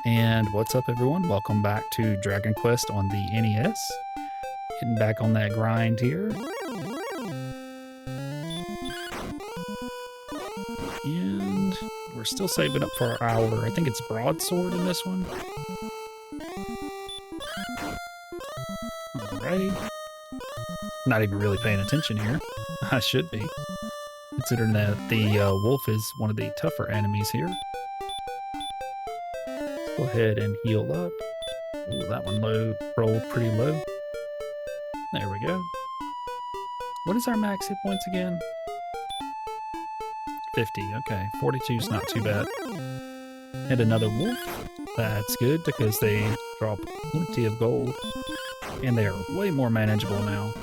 And what's up, everyone? Welcome back to Dragon Quest on the NES. Getting back on that grind here. And we're still saving up for our hour. I think it's broadsword in this one. Alrighty. Not even really paying attention here. I should be, considering that the wolf is one of the tougher enemies here. Go ahead and heal up. Ooh, that one rolled pretty low. There we go. What is our max hit points again? 50, okay. 42 is not too bad. And another wolf. That's good because they drop plenty of gold. And they are way more manageable now.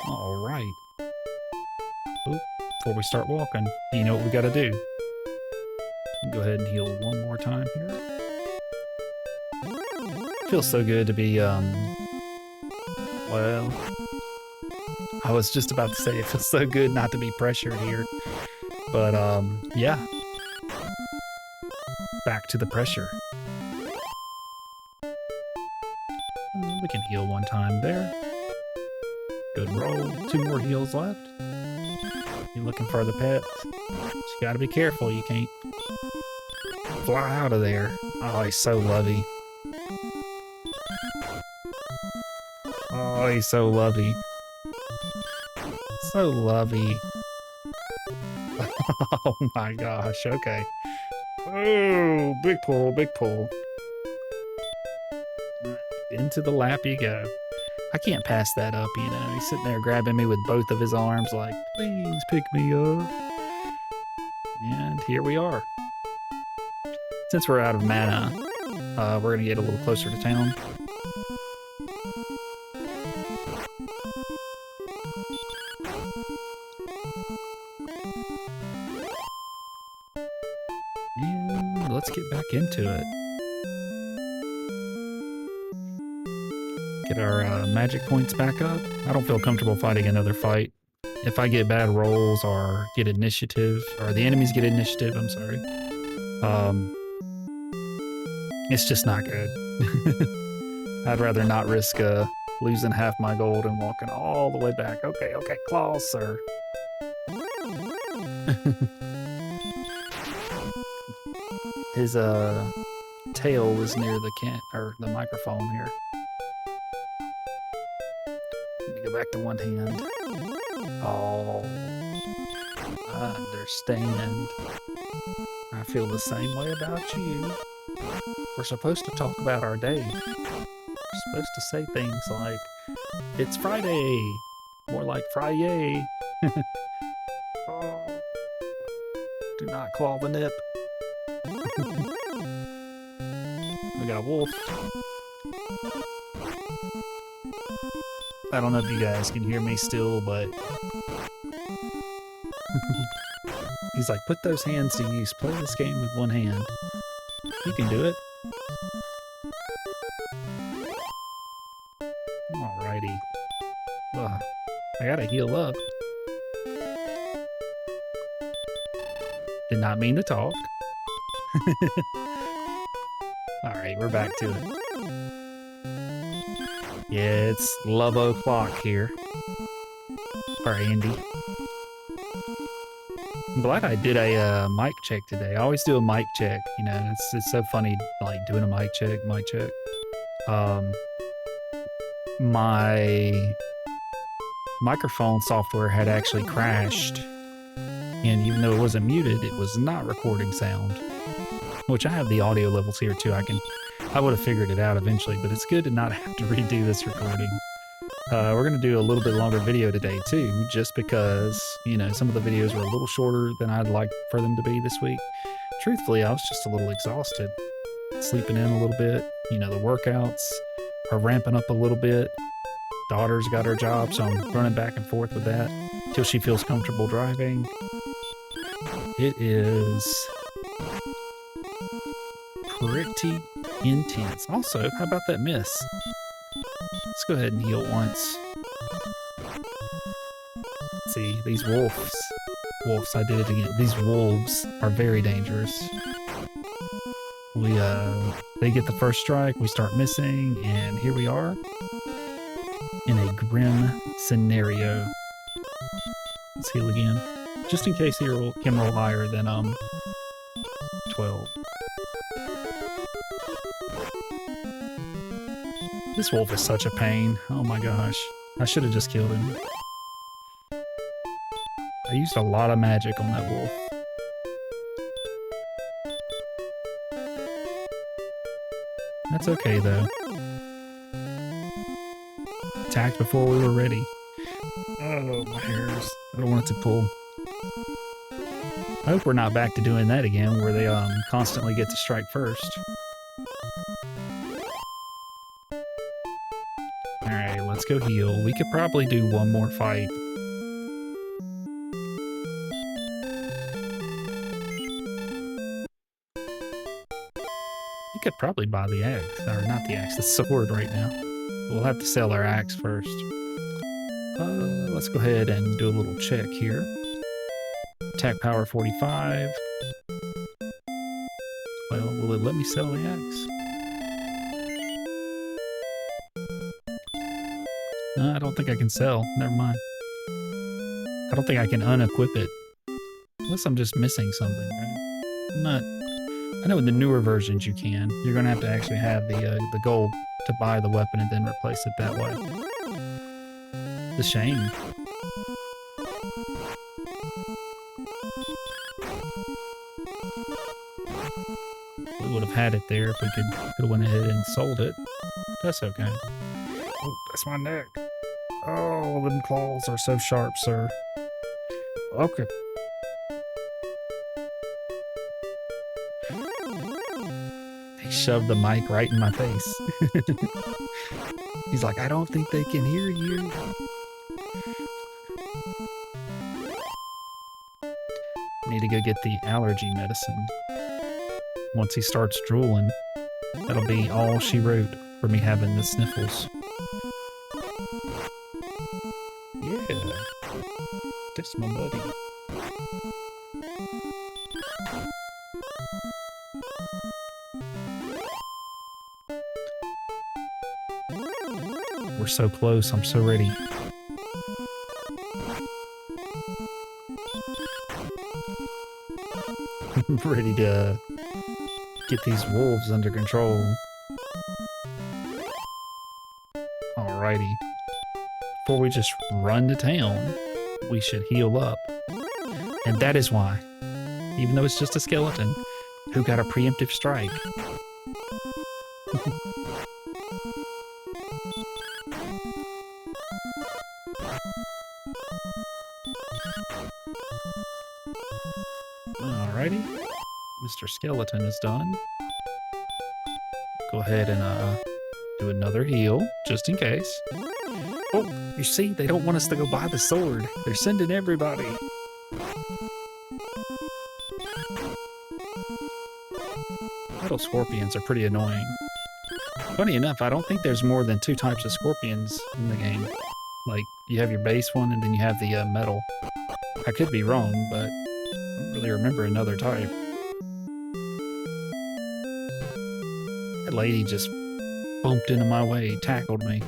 Alright. Before we start walking, you know what we gotta do. Go ahead and heal one more time here. Feels so good to be, well, I was just about to say it feels so good not to be pressured here. But, yeah. Back to the pressure. We can heal one time there. Good roll. 2 more heals left. You're looking for the pets. But you gotta be careful. You can't fly out of there. Oh, he's so lovey. Oh, he's so lovey. So lovey. Oh my gosh. Okay. Oh, big pull, big pull. Into the lap you go. I can't pass that up, you know. He's sitting there grabbing me with both of his arms like, please pick me up. And here we are. Since we're out of mana, we're going to get a little closer to town. And let's get back into it. Get our magic points back up. I don't feel comfortable fighting another fight. If I get bad rolls or get initiative, or the enemies get initiative, I'm sorry. It's just not good. I'd rather not risk losing half my gold and walking all the way back. Okay, claws, sir. His tail is near the microphone here. Let me go back to one hand. Oh, I understand. I feel the same way about you. We're supposed to talk about our day. We're supposed to say things like, it's Friday. More like Friday. Oh, do not claw the nip. We got a wolf. I don't know if you guys can hear me still, but he's like, put those hands to use. Play this game with one hand. You can do it. Alrighty. Ugh, I gotta heal up. Did not mean to talk. Alright, we're back to it. Yeah, it's love o'clock here. For Andy. I'm glad I did a mic check today. I always do a mic check, you know, it's so funny, like, doing a mic check. My microphone software had actually crashed, and even though it wasn't muted, it was not recording sound. Which I have the audio levels here too. I would have figured it out eventually, but it's good to not have to redo this recording. We're going to do a little bit longer video today too, just because, you know, some of the videos were a little shorter than I'd like for them to be this week. Truthfully, I was just a little exhausted. Sleeping in a little bit. You know, the workouts are ramping up a little bit. Daughter's got her job, so I'm running back and forth with that till she feels comfortable driving. It is pretty intense. Also, how about that miss? Let's go ahead and heal once. See, these wolves, wolves, I did it again. These wolves are very dangerous. They get the first strike, we start missing, and here we are in a grim scenario. Let's heal again, just in case he can roll higher than 12. This wolf is such a pain. Oh my gosh, I should have just killed him. I used a lot of magic on that wolf. That's okay though. Attacked before we were ready. Oh, my hairs. I don't want it to pull. I hope we're not back to doing that again, where they constantly get to strike first. Alright, let's go heal. We could probably do one more fight. We could probably buy the axe, or not the axe, the sword right now. We'll have to sell our axe first. Let's go ahead and do a little check here. Attack power 45. Well, will it let me sell the axe? No, I don't think I can sell. Never mind. I don't think I can unequip it. Unless I'm just missing something, right? I know in the newer versions you can. You're gonna have to actually have the gold to buy the weapon and then replace it that way. It's a shame. We would have had it there if we could have went ahead and sold it. That's okay. Oh, that's my neck. Oh, them claws are so sharp, sir. Okay. They shoved the mic right in my face. He's like, I don't think they can hear you. Need to go get the allergy medicine. Once he starts drooling, that'll be all she wrote for me having the sniffles. Yeah, that's my buddy. We're so close, I'm so ready. I'm ready to get these wolves under control. Alrighty. Before we just run to town, we should heal up. And that is why, even though it's just a skeleton, who got a preemptive strike. Alrighty, Mr. Skeleton is done. Go ahead and do another heal, just in case. Oh, you see, they don't want us to go buy the sword. They're sending everybody. Little scorpions are pretty annoying. Funny enough, I don't think there's more than 2 types of scorpions in the game. Like, you have your base one and then you have the metal. I could be wrong, but I don't really remember another type. That lady just bumped into my way, tackled me.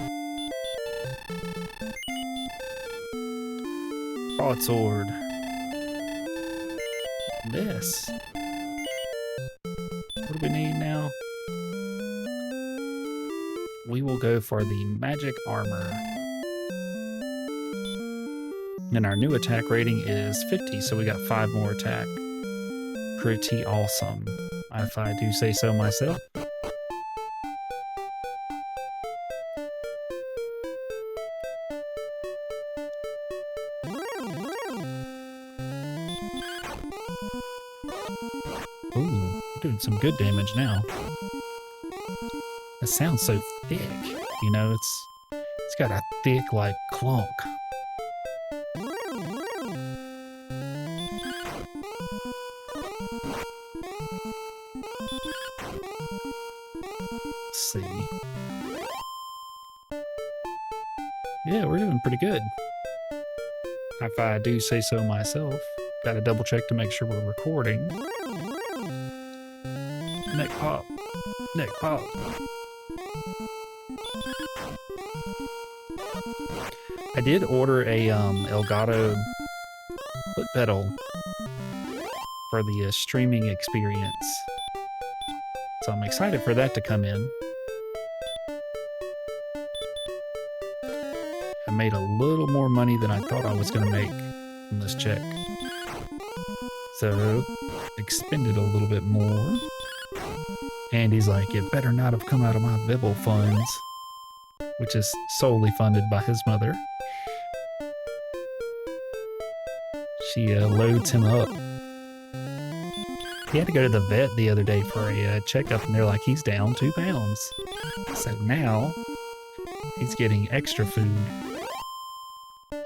Broadsword. This. What do we need now? We will go for the magic armor. And our new attack rating is 50, so we got 5 more attack. Pretty awesome, if I do say so myself. Ooh, doing some good damage now. It sounds so thick, you know, it's got a thick, like, clunk. Let's see. Yeah, we're doing pretty good, if I do say so myself. Gotta double check to make sure we're recording. Neck pop. Neck pop. I did order a Elgato foot pedal for the streaming experience. So I'm excited for that to come in. I made a little more money than I thought I was going to make from this check. So, expended a little bit more. And he's like, it better not have come out of my Bibble funds, which is solely funded by his mother. She loads him up. He had to go to the vet the other day for a checkup, and they're like, he's down 2 pounds. So now he's getting extra food.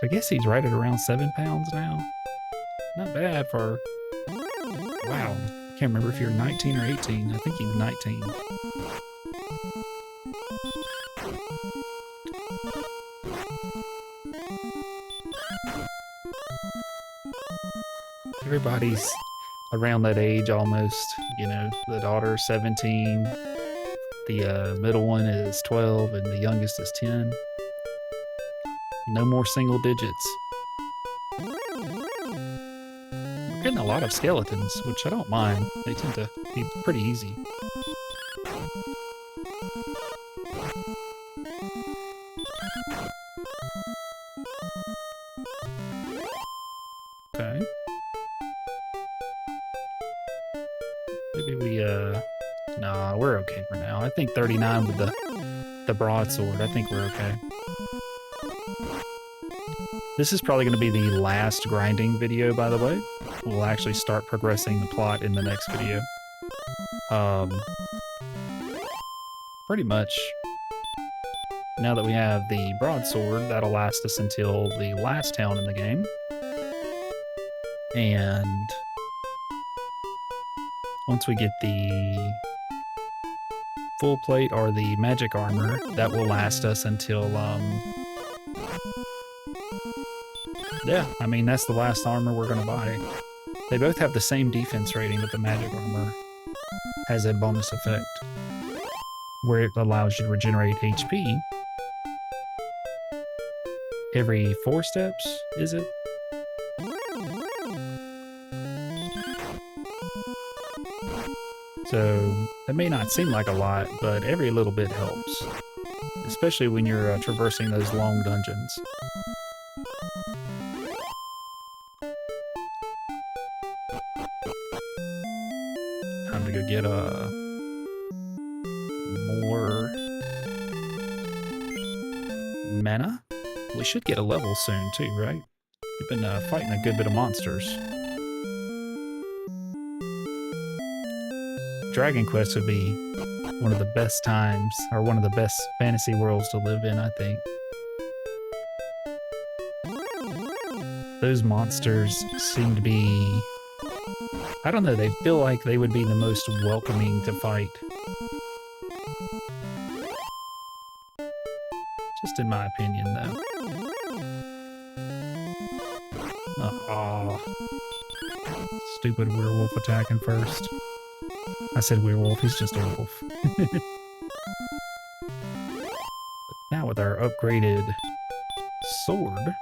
I guess he's right at around 7 pounds now. Not bad for... Wow. I can't remember if you're 19 or 18. I think he's 19. Everybody's around that age almost. You know, the daughter 17. The middle one is 12 and the youngest is 10. No more single digits. We're getting a lot of skeletons, which I don't mind. They tend to be pretty easy. Okay. Maybe we, nah, we're okay for now. I think 39 with the broadsword. I think we're okay. This is probably going to be the last grinding video, by the way. We'll actually start progressing the plot in the next video. Pretty much, now that we have the broadsword, that'll last us until the last town in the game. And once we get the full plate or the magic armor, that will last us until, yeah, I mean, that's the last armor we're going to buy. They both have the same defense rating, but the magic armor has a bonus effect where it allows you to regenerate HP every 4 steps, is it? So, that may not seem like a lot, but every little bit helps. Especially when you're traversing those long dungeons. Time to go get more mana. We should get a level soon too, right? We've been fighting a good bit of monsters. Dragon Quest would be one of the best times, or one of the best fantasy worlds to live in, I think. Those monsters seem to be... I don't know, they feel like they would be the most welcoming to fight. Just in my opinion, though. Oh, stupid werewolf attacking first. I said werewolf, he's just a wolf. But now with our upgraded sword,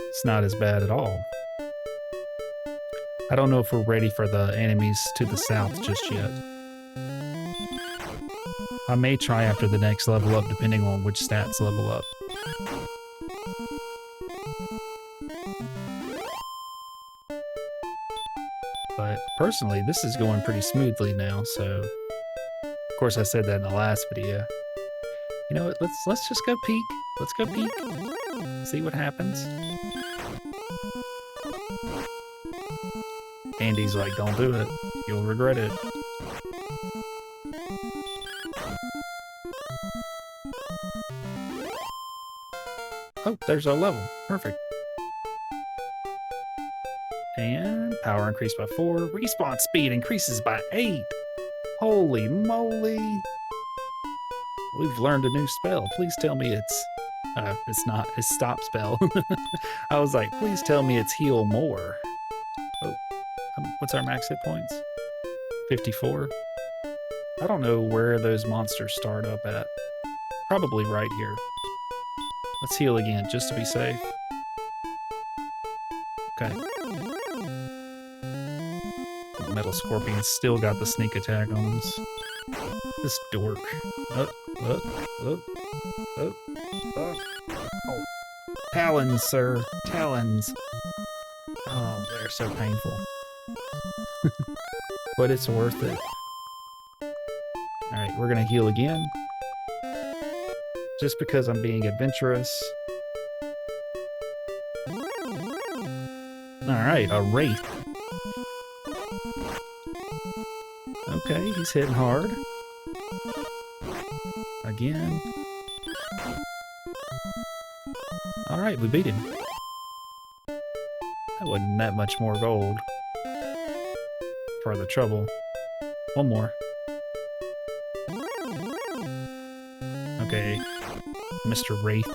it's not as bad at all. I don't know if we're ready for the enemies to the south just yet. I may try after the next level up, depending on which stats level up. But personally, this is going pretty smoothly now, so... Of course, I said that in the last video. You know what, let's just go peek. Let's go peek. See what happens. Andy's like, don't do it. You'll regret it. Oh, there's our level. Perfect. And power increased by 4. Respawn speed increases by 8. Holy moly. We've learned a new spell. Please tell me it's... it's not. It's stop spell. I was like, please tell me it's heal more. What's our max hit points? 54. I don't know where those monsters start up at. Probably right here. Let's heal again, just to be safe. Okay. Metal Scorpion still got the sneak attack on us. This dork. Oh. Talons, sir. Talons. Oh, they're so painful. But it's worth it. Alright, we're gonna heal again. Just because I'm being adventurous. Alright, a Wraith. Okay, he's hitting hard. Again. Alright, we beat him. That wasn't that much more gold for the trouble. One more. Okay, Mr. Wraith.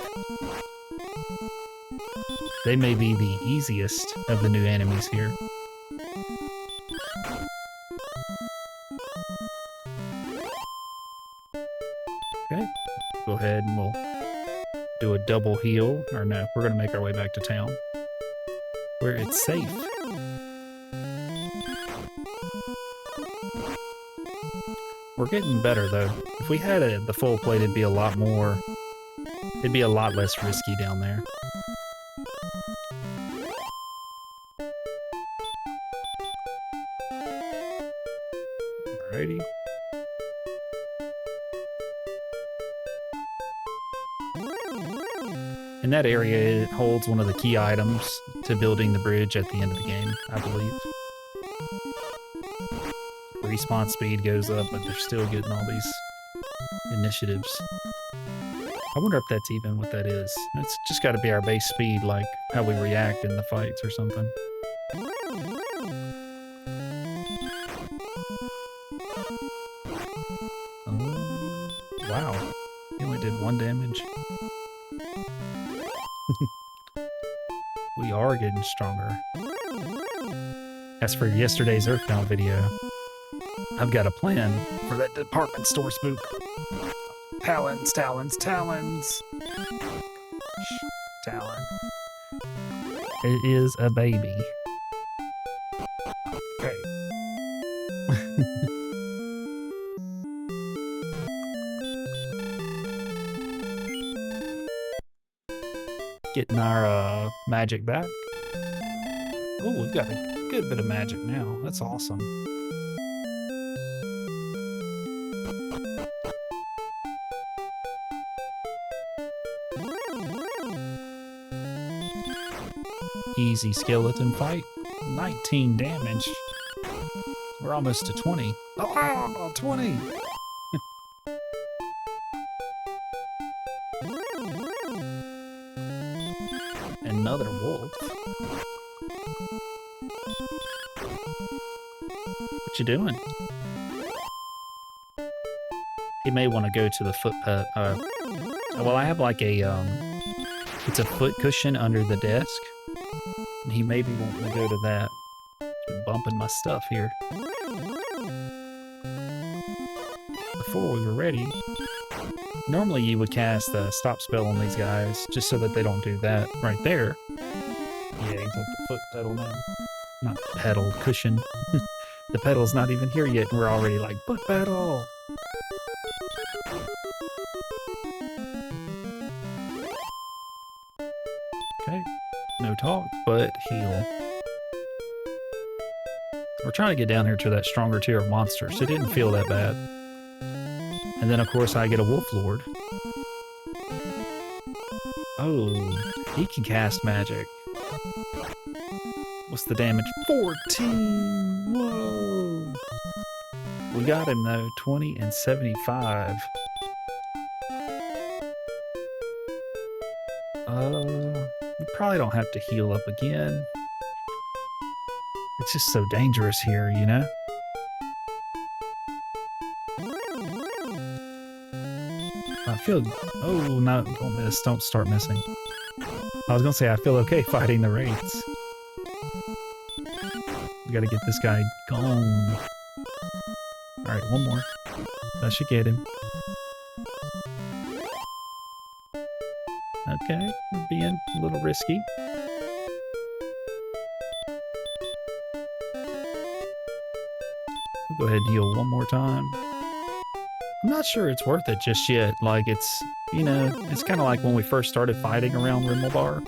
They may be the easiest of the new enemies here. Okay, go ahead and we'll do a double heal. Or no, we're going to make our way back to town where it's safe. We're getting better though. If we had the full plate, it'd be a lot more. It'd be a lot less risky down there. Alrighty. In that area, it holds one of the key items to building the bridge at the end of the game, I believe. Respawn speed goes up, but they're still getting all these initiatives. I wonder if that's even what that is. It's just got to be our base speed, like how we react in the fights or something. Wow. He only did 1 damage. We are getting stronger. As for yesterday's Earthbound video, I've got a plan for that department store spook. Talons, talons, talons. Talon. It is a baby. Okay. Getting our magic back. Oh, we've got a good bit of magic now. That's awesome. Easy skeleton fight. 19 damage. We're almost to 20. Oh, 20! Another wolf. What you doing? He may want to go to the foot pet. Well, I have like a it's a foot cushion under the desk, and he may be wanting to go to that. Been bumping my stuff here. Before we were ready, normally you would cast a stop spell on these guys just so that they don't do that right there. Yeah, he's like the foot pedal now. Not pedal, cushion. The pedal's not even here yet, and we're already like, foot pedal! Okay, no talk, but heal. We're trying to get down here to that stronger tier of monsters. It didn't feel that bad. And then, of course, I get a Wolf Lord. Oh, he can cast magic. What's the damage? 14! Whoa! We got him, though. 20 and 75. We probably don't have to heal up again. It's just so dangerous here, you know? I feel... Oh, no, don't miss. Don't start missing. I was gonna say, I feel okay fighting the wraiths. We gotta get this guy gone. Alright, one more. That should get him. Okay, we're being a little risky. We'll go ahead and heal one more time. I'm not sure it's worth it just yet. Like, it's, you know, it's kind of like when we first started fighting around Rimuldar.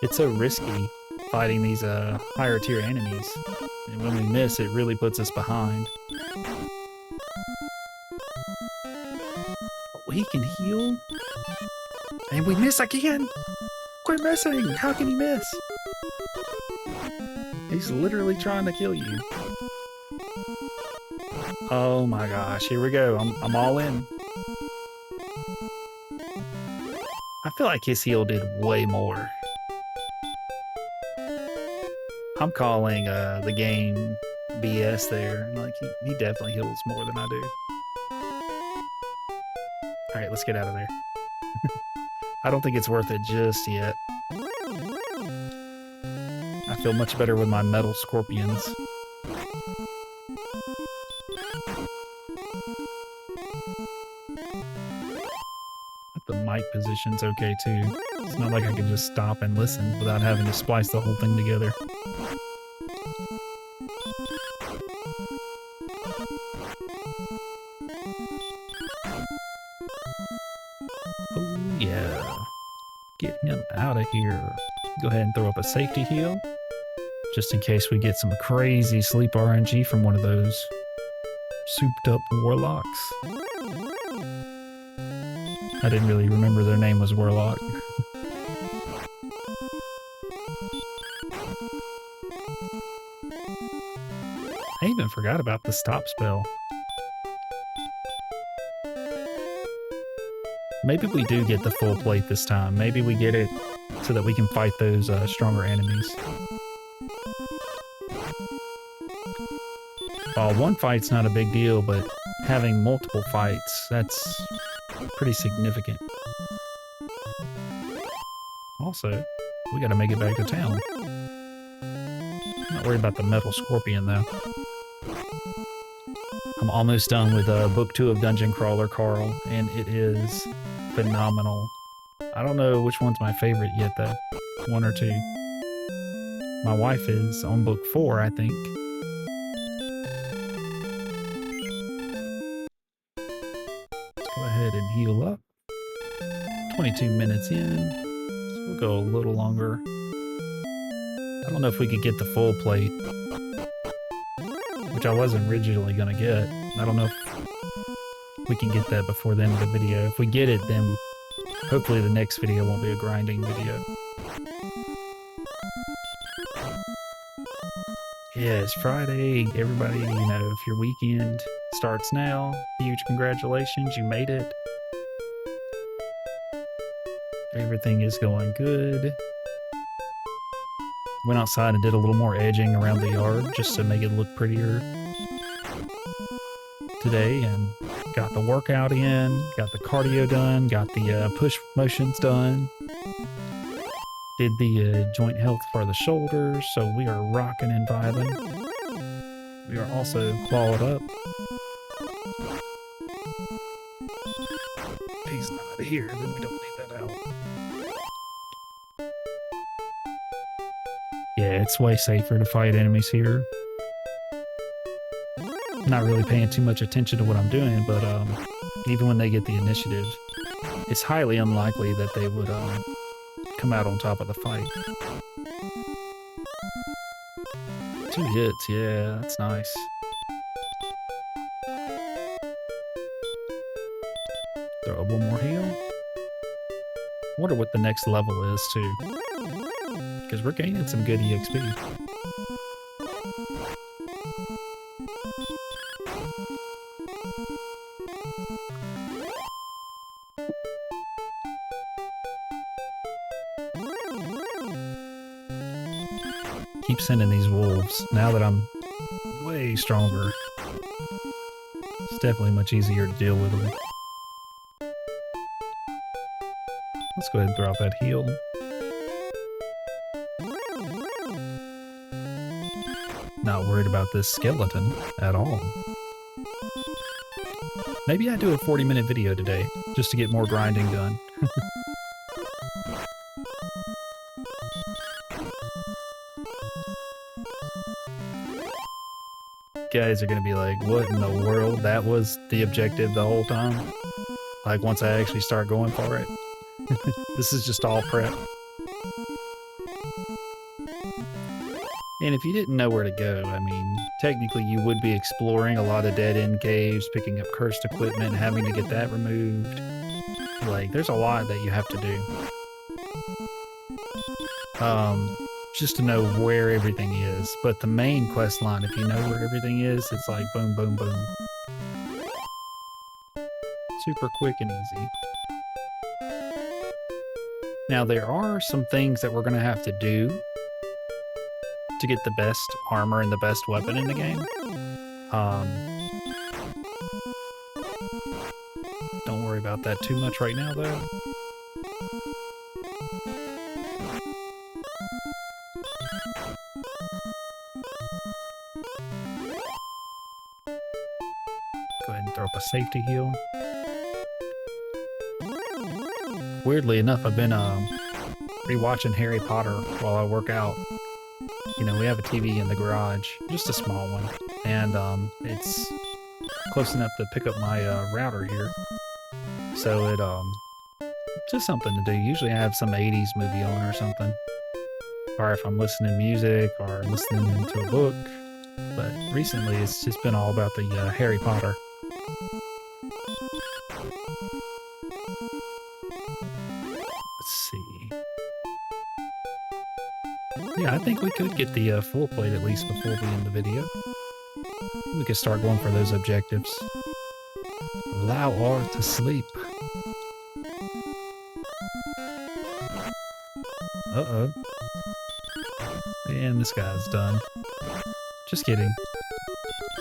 It's so risky fighting these higher tier enemies. And when we miss, it really puts us behind. Oh, he can heal? And we miss again! Quit missing! How can he miss? He's literally trying to kill you. Oh my gosh, here we go. I'm all in. I feel like his heal did way more. I'm calling the game BS there. Like, he definitely heals more than I do. Alright, let's get out of there. I don't think it's worth it just yet. I feel much better with my metal scorpions. The mic position's okay too. It's not like I can just stop and listen without having to splice the whole thing together. Oh yeah. Get him out of here. Go ahead and throw up a safety heal. Just in case we get some crazy sleep RNG from one of those souped up warlocks. I didn't really remember their name was Warlock. I even forgot about the stop spell. Maybe we do get the full plate this time. Maybe we get it so that we can fight those stronger enemies. One fight's not a big deal, but having multiple fights, that's pretty significant. Also, we gotta make it back to town. Not worried about the metal scorpion though. I'm almost done with book 2 of Dungeon Crawler, Carl, and it is phenomenal. I don't know which one's my favorite yet though. 1 or 2. My wife is on book 4, I think. Go ahead and heal up. 22 minutes in, so we'll go a little longer. I don't know if we could get the full plate, which I wasn't originally going to get. I don't know if we can get that before the end of the video. If we get it, then hopefully the next video won't be a grinding video. Yeah, it's Friday. Everybody, you know, if your weekend starts now, huge congratulations, you made it. Everything is going good. Went outside and did a little more edging around the yard just to make it look prettier today, and got the workout in, got the cardio done, got the push motions done. Did the joint health for the shoulders, so we are rocking and vibing. We are also clawed up. He's not here, then we don't need that out. Yeah, it's way safer to fight enemies here. Not really paying too much attention to what I'm doing, but even when they get the initiative, it's highly unlikely that they would come out on top of the fight. 2 hits, yeah, that's nice. Throw up 1 more heal. Wonder what the next level is too, because we're gaining some good EXP. Keep sending these wolves. Now that I'm way stronger, it's definitely much easier to deal with them. Let's go ahead and throw out that heal. Not worried about this skeleton at all. Maybe I do a 40-minute video today, just to get more grinding done. Guys are gonna be like, what in the world? That was the objective the whole time? Like, once I actually start going for it? This is just all prep. And if you didn't know where to go, I mean, technically you would be exploring a lot of dead-end caves, picking up cursed equipment, having to get that removed. Like, there's a lot that you have to do. Just to know where everything is. But the main quest line, if you know where everything is, it's like boom, boom, boom. Super quick and easy. Now, there are some things that we're going to have to do to get the best armor and the best weapon in the game. Don't worry about that too much right now, though. Go ahead and throw up a safety heal. Weirdly enough, I've been rewatching Harry Potter while I work out. You know, we have a TV in the garage, just a small one, and it's close enough to pick up my router here. So it just something to do. Usually I have some 80s movie on or something, or if I'm listening to music or listening to a book. But recently it's just been all about the Harry Potter. Let's see. Yeah, I think we could get the full plate at least before we end the video. We could start going for those objectives. Allow R to sleep. Uh-oh. And this guy's done. Just kidding.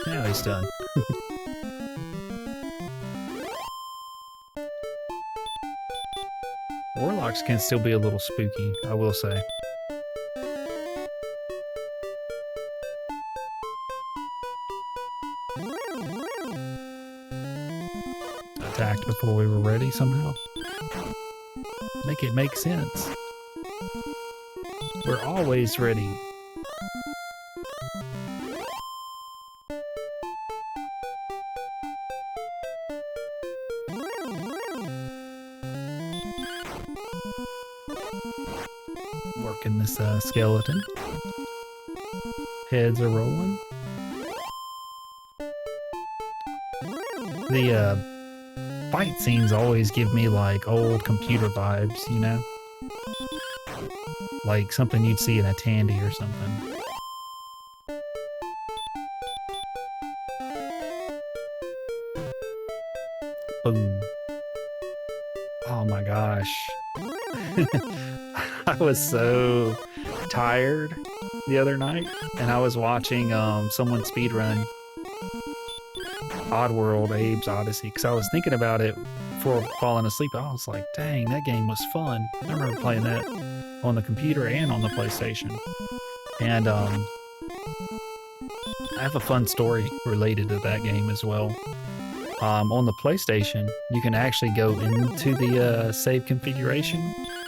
Now he's done. Warlocks can still be a little spooky, I will say. Attacked before we were ready somehow. Make it make sense. We're always ready. Working this skeleton. Heads are rolling. The fight scenes always give me like old computer vibes, you know? Like something you'd see in a Tandy or something. Boom. Oh my gosh. I was so tired the other night, and I was watching someone speedrun Oddworld Abe's Odyssey, because I was thinking about it before falling asleep. I was like, dang, that game was fun. I remember playing that on the computer and on the PlayStation. And I have a fun story related to that game as well. On the PlayStation, you can actually go into the save configuration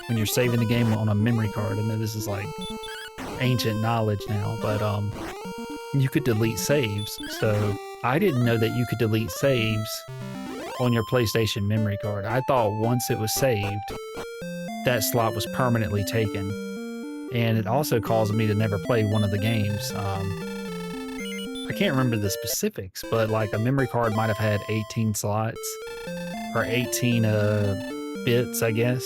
when you're saving the game on a memory card. I know this is like ancient knowledge now, but you could delete saves. So I didn't know that you could delete saves on your PlayStation memory card. I thought once it was saved, that slot was permanently taken. And it also caused me to never play one of the games. I can't remember the specifics, but like a memory card might have had 18 slots or 18 bits, I guess,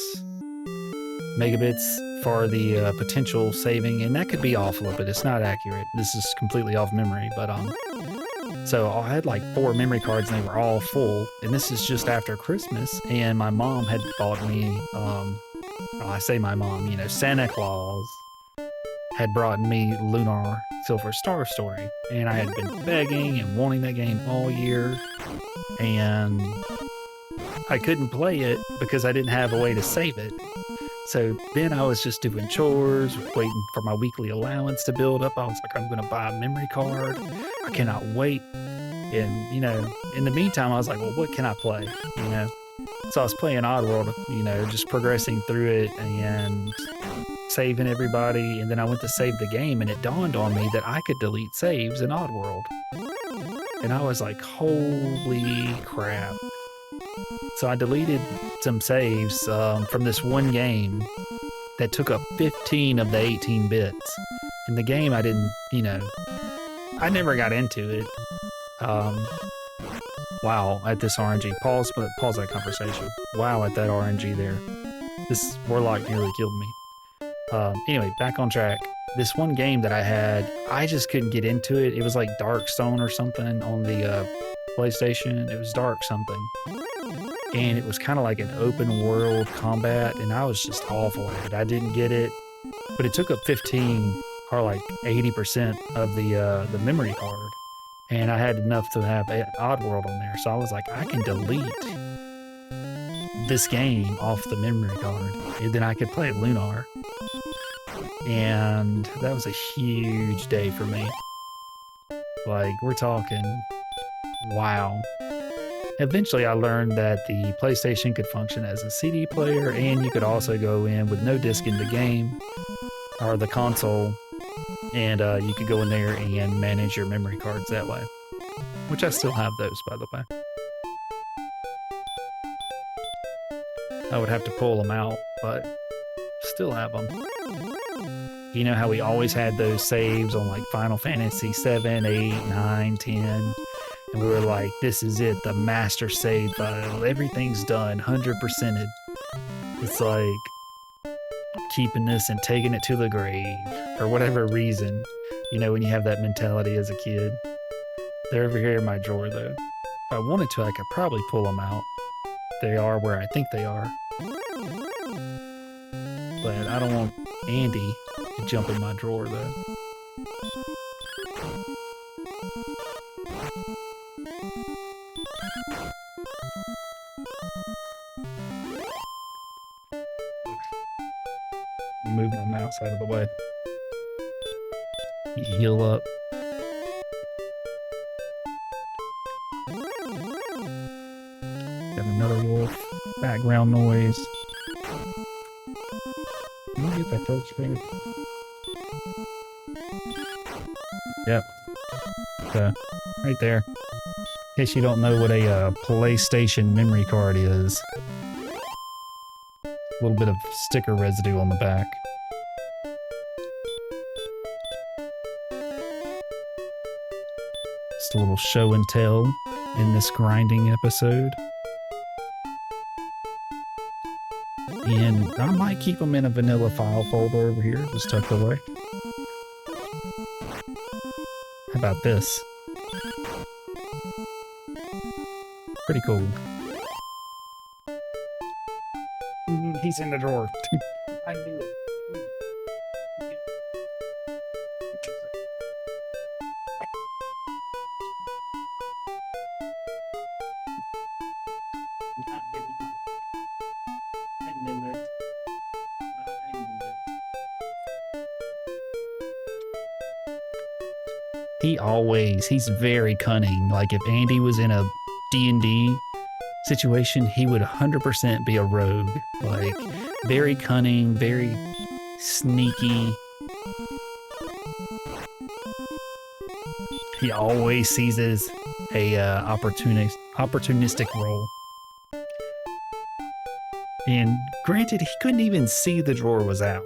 megabits for the potential saving, and that could be off a little bit. It's not accurate. This is completely off memory, but so I had like 4 memory cards and they were all full, and this is just after Christmas, and my mom had bought me I say my mom, you know, Santa Claus had brought me Lunar Silver Star Story, and I had been begging and wanting that game all year, and I couldn't play it because I didn't have a way to save it. So then I was just doing chores, waiting for my weekly allowance to build up. I was like, I'm going to buy a memory card. I cannot wait. And, in the meantime, I was like, well, what can I play? So I was playing Oddworld, just progressing through it and saving everybody. And then I went to save the game, and it dawned on me that I could delete saves in Oddworld. And I was like, holy crap. So I deleted some saves from this one game that took up 15 of the 18 bits. In the game, I didn't, I never got into it. Wow, at this RNG. Pause that conversation. Wow, at that RNG there. This Warlock nearly killed me. Anyway, back on track. This one game that I had, I just couldn't get into it. It was like Darkstone or something on the PlayStation. It was Dark something. And it was kind of like an open world combat, and I was just awful at it. I didn't get it, but it took up 15 or like 80% of the memory card. And I had enough to have Oddworld on there. So I was like, I can delete this game off the memory card. And then I could play Lunar. And that was a huge day for me. Like, we're talking, wow. Eventually I learned that the PlayStation could function as a CD player, and you could also go in with no disc in the game or the console, and you could go in there and manage your memory cards that way, which I still have those, by the way. I would have to pull them out, but still have them. You know how we always had those saves on like Final Fantasy 7, 8, 9, 10, and we were like, this is it, the master save file, everything's done, 100%ed. It's like keeping this and taking it to the grave, for whatever reason, when you have that mentality as a kid. They're over here in my drawer, though. If I wanted to, I could probably pull them out. They are where I think they are. But I don't want Andy to jump in my drawer, though. Move my mouse out of the way. Heal up. Got another wolf. Background noise. Can you get that first thing? Yep. Okay. Right there. In case you don't know what a PlayStation memory card is. A little bit of sticker residue on the back. Just a little show and tell in this grinding episode. And I might keep them in a vanilla file folder over here, just tucked away. How about this? Pretty cool. He's in the drawer. I knew it. He's very cunning. Like if Andy was in a D&D situation, he would 100% be a rogue. Like very cunning, very sneaky. He always seizes a opportunistic role. And granted, he couldn't even see the drawer was out.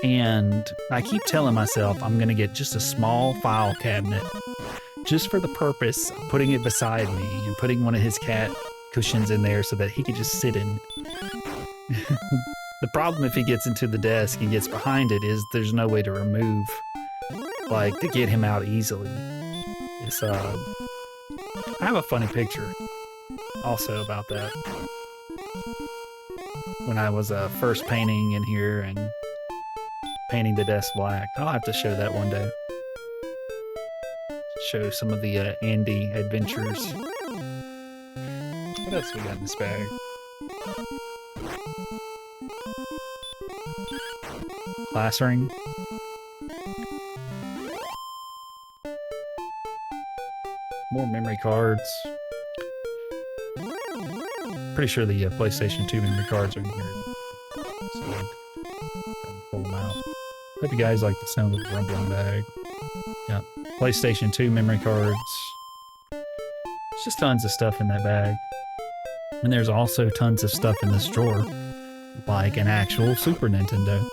And I keep telling myself I'm going to get just a small file cabinet just for the purpose of putting it beside me and putting one of his cat cushions in there so that he could just sit in. The problem if he gets into the desk and gets behind it is there's no way to remove, like, to get him out easily. It's, I have a funny picture also about that. When I was first painting in here and painting the desk black. I'll have to show that one day. Show some of the Andy adventures. What else we got in this bag? class ring. More memory cards. Pretty sure the PlayStation 2 memory cards are in here. So pull them out. Hope you guys like the sound of the rumbling bag. Yeah, PlayStation 2 memory cards. It's just tons of stuff in that bag. And there's also tons of stuff in this drawer, like an actual Super Nintendo.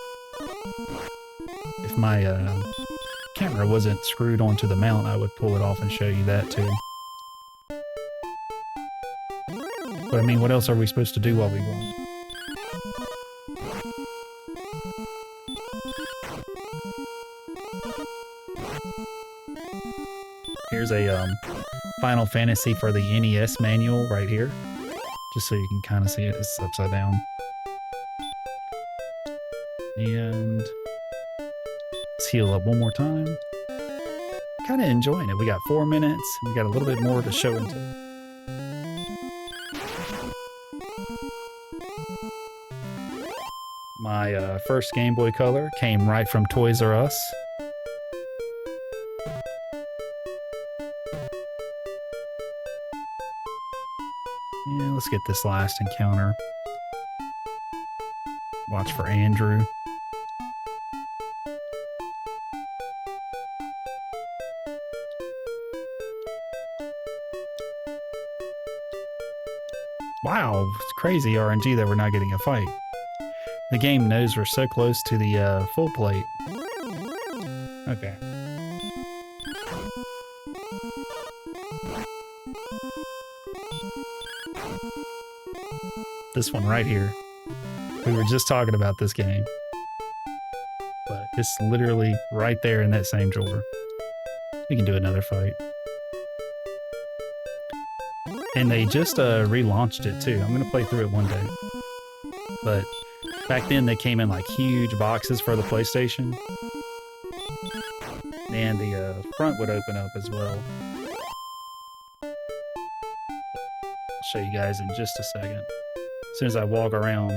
If my camera wasn't screwed onto the mount, I would pull it off and show you that too. But I mean, what else are we supposed to do while we want? Here's a Final Fantasy for the NES manual right here, just so you can kind of see it. It's upside down. And let's heal up one more time. Kind of enjoying it. We got 4 minutes. We got a little bit more to show into it. My first Game Boy Color came right from Toys R Us. Yeah, let's get this last encounter. Watch for Andrew. Wow, it's crazy RNG that we're not getting a fight. The game knows we're so close to the full plate. Okay. This one right here. We were just talking about this game. But it's literally right there in that same drawer. We can do another fight. And they just relaunched it too. I'm going to play through it one day. But back then they came in like huge boxes for the PlayStation. And the front would open up as well. I'll show you guys in just a second. As soon as I walk around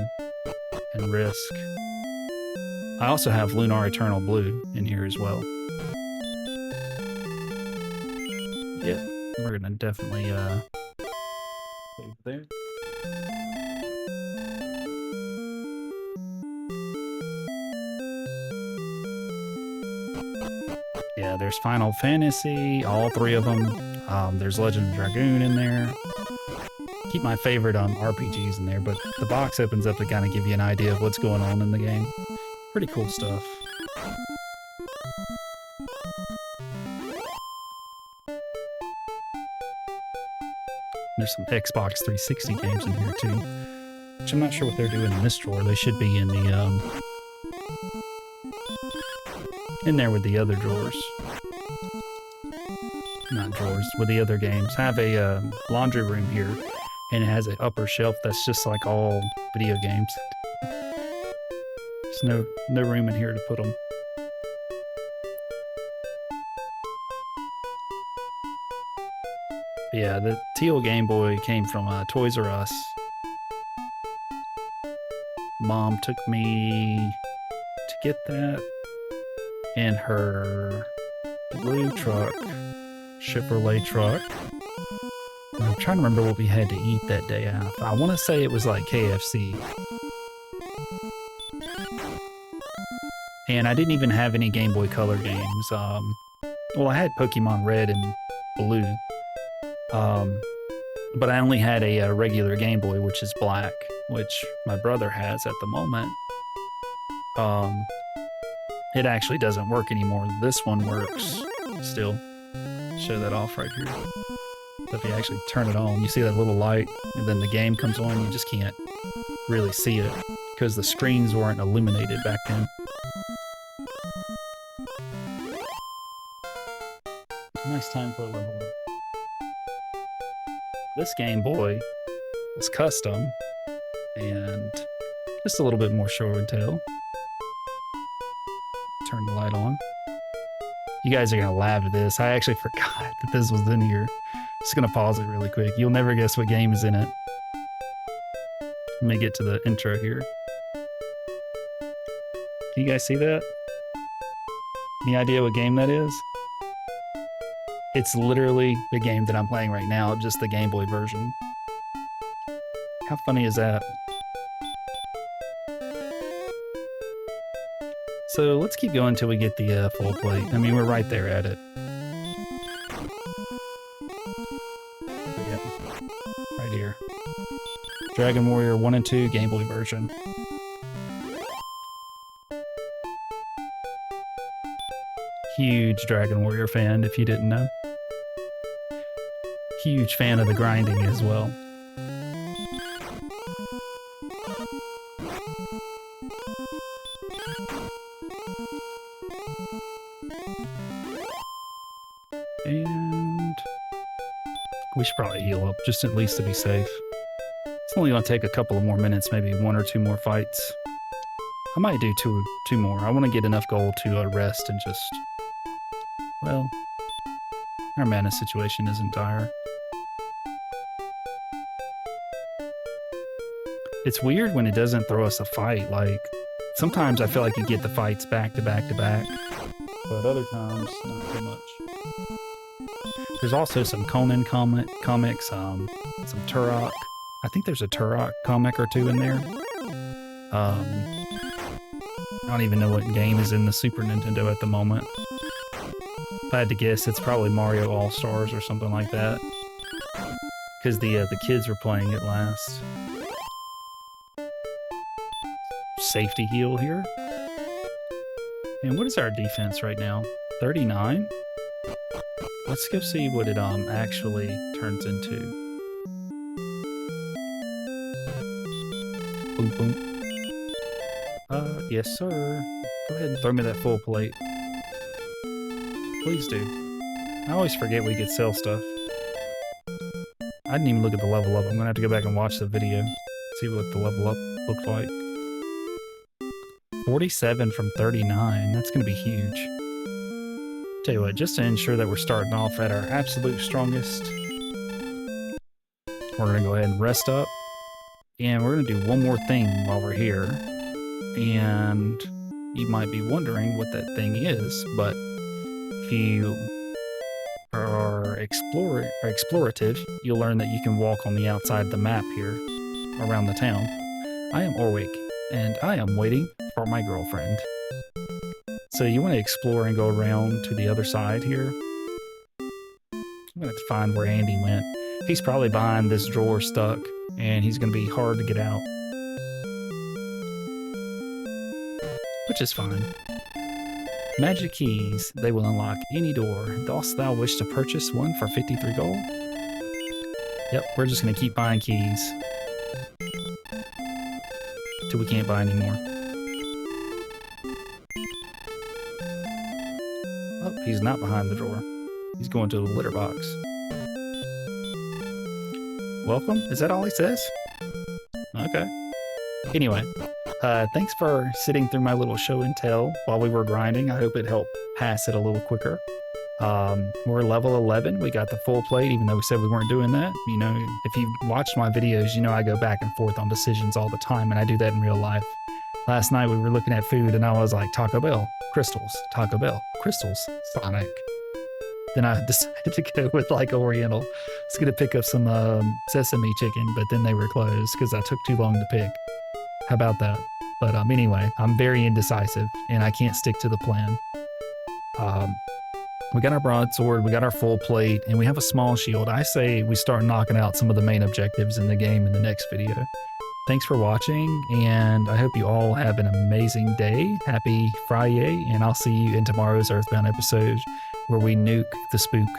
and risk. I also have Lunar Eternal Blue in here as well. Yeah, we're gonna definitely leave there. Yeah, there's Final Fantasy, all 3 of them. There's Legend of Dragoon in there. Keep my favorite RPGs in there, but the box opens up to kind of give you an idea of what's going on in the game. Pretty cool stuff. There's some Xbox 360 games in here too, which I'm not sure what they're doing in this drawer. They should be in the in there with the other drawers. Not drawers, with the other games. I have a laundry room here, and it has an upper shelf that's just like all video games. There's no room in here to put them. But yeah, the teal Game Boy came from Toys R Us. Mom took me to get that in her blue truck, Chevrolet truck. And I'm trying to remember what we had to eat that day out. I want to say it was like KFC. And I didn't even have any Game Boy Color games. Well, I had Pokemon Red and Blue. But I only had a regular Game Boy, which is black, which my brother has at the moment. It actually doesn't work anymore. This one works still. Show that off right here. So if you actually turn it on, you see that little light, and then the game comes on, you just can't really see it because the screens weren't illuminated back then. Nice time for a level up. This Game Boy was custom and just a little bit more show and tell. Turn the light on. You guys are gonna laugh at this. I actually forgot that this was in here. Just gonna pause it really quick. You'll never guess what game is in it. Let me get to the intro here. Can Can you guys see that? Any idea what game that is? It's literally the game that I'm playing right now, just the Game Boy version. How funny is that? So let's keep going until we get the full plate. I mean, we're right there at it. Yeah, right here. Dragon Warrior 1 and 2 Game Boy version. Huge Dragon Warrior fan, if you didn't know. Huge fan of the grinding as well. And we should probably heal up, just at least to be safe. It's only going to take a couple of more minutes, maybe 1 or 2 more fights. I might do two more. I want to get enough gold to rest and just... Well, our mana situation isn't dire. It's weird when it doesn't throw us a fight. Like, sometimes I feel like you get the fights back to back to back, but other times, not so much. There's also some Conan comics, some Turok. I think there's a Turok comic or two in there. I don't even know what game is in the Super Nintendo at the moment. If I had to guess, it's probably Mario All-Stars or something like that. Because the kids were playing it last. Safety heal here. And what is our defense right now? 39? Let's go see what it actually turns into. Boom, boom. Yes, sir. Go ahead and throw me that full plate. Please do. I always forget we could sell stuff. I didn't even look at the level up. I'm gonna have to go back and watch the video. See what the level up looks like. 47 from 39. That's gonna be huge. Tell you what, just to ensure that we're starting off at our absolute strongest, we're gonna go ahead and rest up. And we're gonna do one more thing while we're here. And you might be wondering what that thing is, but if you are explorative, you'll learn that you can walk on the outside of the map here around the town. I am Orwick, and I am waiting for my girlfriend. So you want to explore and go around to the other side here. I'm going to have to find where Andy went. He's probably behind this drawer stuck, and he's going to be hard to get out. Which is fine. Magic keys. They will unlock any door. Dost thou wish to purchase one for 53 gold? Yep, we're just going to keep buying keys. Till we can't buy anymore. Oh, he's not behind the drawer. He's going to the litter box. Welcome? Is that all he says? Okay. Anyway. Thanks for sitting through my little show and tell while we were grinding. I hope it helped pass it a little quicker. We're level 11. We got the full plate, even though we said we weren't doing that. You know, if you've watched my videos, you know I go back and forth on decisions all the time, and I do that in real life. Last night we were looking at food, and I was like, Taco Bell, crystals, Taco Bell, crystals, Sonic. Then I decided to go with like Oriental. I was going to pick up some sesame chicken, but then they were closed because I took too long to pick. How about that? But anyway, I'm very indecisive, and I can't stick to the plan. We got our broadsword, we got our full plate, and we have a small shield. I say we start knocking out some of the main objectives in the game in the next video. Thanks for watching, and I hope you all have an amazing day. Happy Friday, and I'll see you in tomorrow's Earthbound episode where we nuke the spook.